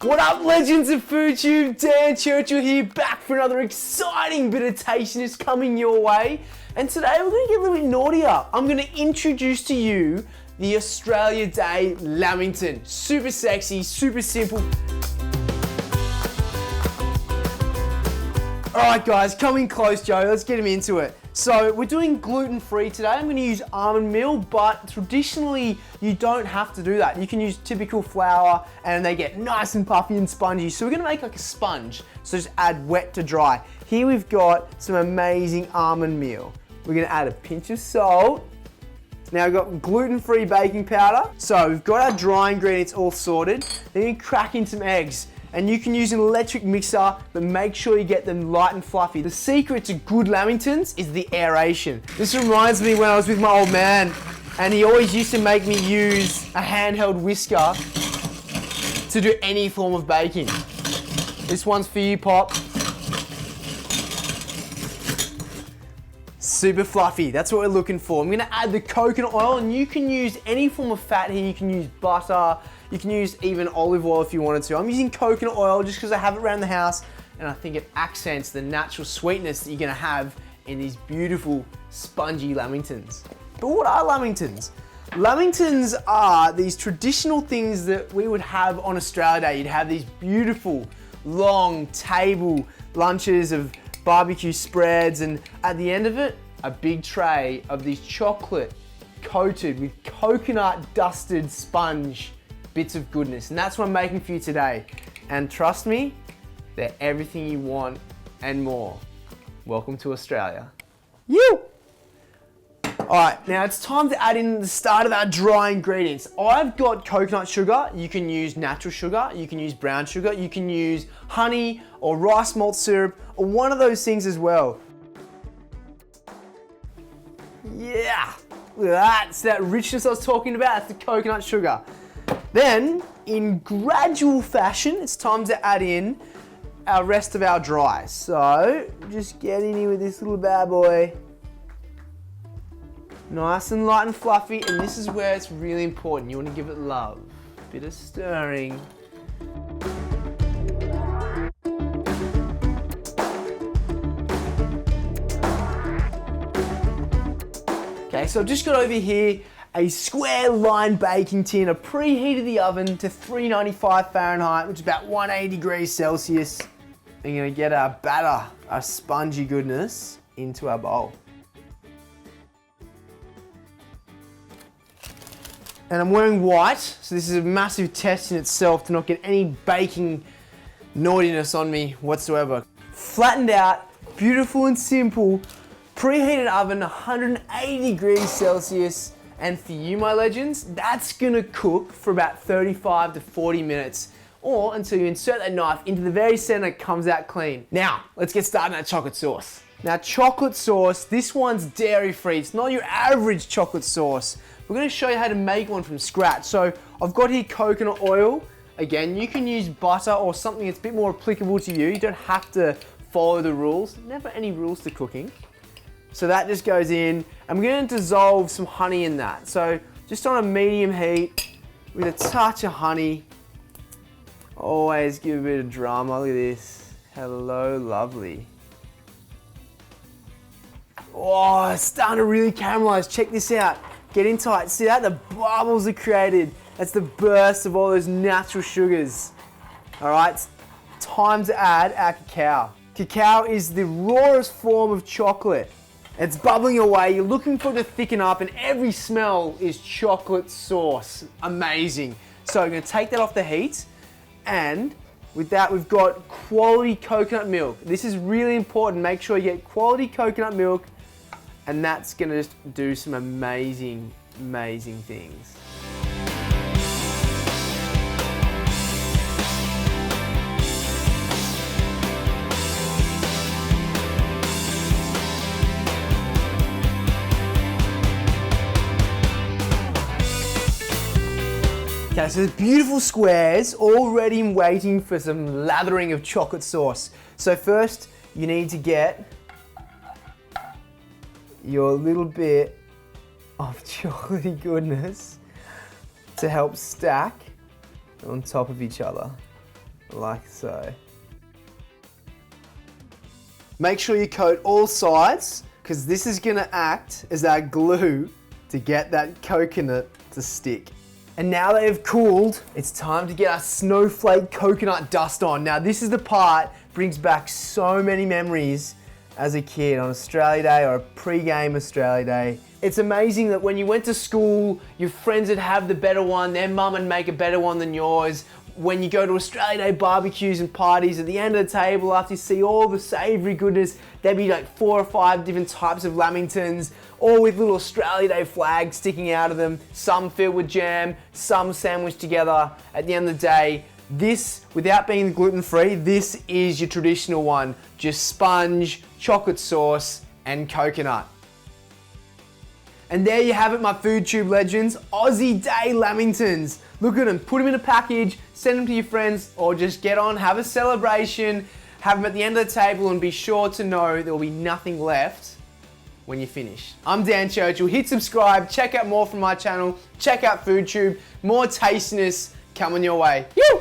What up, legends of FOODTUBE? Dan Churchill here, back for another exciting bit of tastiness coming your way. And today we're going to get a little bit naughtier. I'm going to introduce to you the Australia Day Lamington. Super sexy, super simple. Alright guys, coming close, Joe, let's get him into it. So we're doing gluten-free today. I'm going to use almond meal, but traditionally you don't have to do that. You can use typical flour and they get nice and puffy and spongy. So we're going to make like a sponge. So just add wet to dry. Here we've got some amazing almond meal. We're going to add a pinch of salt. Now we've got gluten-free baking powder. So we've got our dry ingredients all sorted. Then you crack in some eggs. And you can use an electric mixer, but make sure you get them light and fluffy. The secret to good Lamingtons is the aeration. This reminds me when I was with my old man, and he always used to make me use a handheld whisker to do any form of baking. This one's for you, Pop. Super fluffy, that's what we're looking for. I'm gonna add the coconut oil, and you can use any form of fat here. You can use butter, you can use even olive oil if you wanted to. I'm using coconut oil just because I have it around the house, and I think it accents the natural sweetness that you're gonna have in these beautiful, spongy Lamingtons. But what are Lamingtons? Lamingtons are these traditional things that we would have on Australia Day. You'd have these beautiful, long table lunches of barbecue spreads, and at the end of it, a big tray of these chocolate coated with coconut dusted sponge bits of goodness. And that's what I'm making for you today. And trust me, they're everything you want and more. Welcome to Australia. You! All right, now it's time to add in the start of our dry ingredients. I've got coconut sugar. You can use natural sugar, you can use brown sugar, you can use honey or rice malt syrup, or one of those things as well. Yeah, look at that. It's that richness I was talking about. That's the coconut sugar. Then, in gradual fashion, it's time to add in our rest of our dry. So, just get in here with this little bad boy. Nice and light and fluffy, and this is where it's really important. You want to give it love. Bit of stirring. Okay, so I've just got over here a square line baking tin. I preheated the oven to 395 Fahrenheit, which is about 180 degrees Celsius. I'm gonna get our batter, our spongy goodness, into our bowl. And I'm wearing white, so this is a massive test in itself to not get any baking naughtiness on me whatsoever. Flattened out, beautiful and simple, preheated oven, 180 degrees Celsius. And for you, my legends, that's gonna cook for about 35 to 40 minutes, or until you insert that knife into the very center, it comes out clean. Now, let's get started on that chocolate sauce. Now, chocolate sauce, this one's dairy-free. It's not your average chocolate sauce. We're gonna show you how to make one from scratch. So I've got here coconut oil. Again, you can use butter or something that's a bit more applicable to you. You don't have to follow the rules. Never any rules to cooking. So that just goes in, and we're gonna dissolve some honey in that. So just on a medium heat with a touch of honey. Always give a bit of drama. Look at this. Hello, lovely. Oh, it's starting to really caramelize. Check this out. Get in tight. See that? The bubbles are created. That's the burst of all those natural sugars. All right, it's time to add our cacao. Cacao is the rawest form of chocolate. It's bubbling away. You're looking for it to thicken up, and every smell is chocolate sauce. Amazing. So I'm going to take that off the heat, and with that, we've got quality coconut milk. This is really important. Make sure you get quality coconut milk, and that's gonna just do some amazing, amazing things. Okay, so there's beautiful squares all ready and waiting for some lathering of chocolate sauce. So first, you need to get your little bit of chocolatey goodness to help stack on top of each other. like so. Make sure you coat all sides, because this is gonna act as our glue to get that coconut to stick. And now they have cooled, it's time to get our snowflake coconut dust on. Now this is the part brings back so many memories as a kid on Australia Day or a pre-game Australia Day. It's amazing that when you went to school, your friends would have the better one, their mum would make a better one than yours. When you go to Australia Day barbecues and parties, at the end of the table, after you see all the savoury goodness, there'd be like 4 or 5 different types of Lamingtons, all with little Australia Day flags sticking out of them, some filled with jam, some sandwiched together. At the end of the day, this, without being gluten-free, this is your traditional one. Just sponge, chocolate sauce, and coconut. And there you have it, my FOODTUBE legends, Aussie Day Lamingtons. Look at them, put them in a package, send them to your friends, or just get on, have a celebration, have them at the end of the table, and be sure to know there will be nothing left when you finish. I'm Dan Churchill, hit subscribe, check out more from my channel, check out FOODTUBE, more tastiness coming your way. Yoo!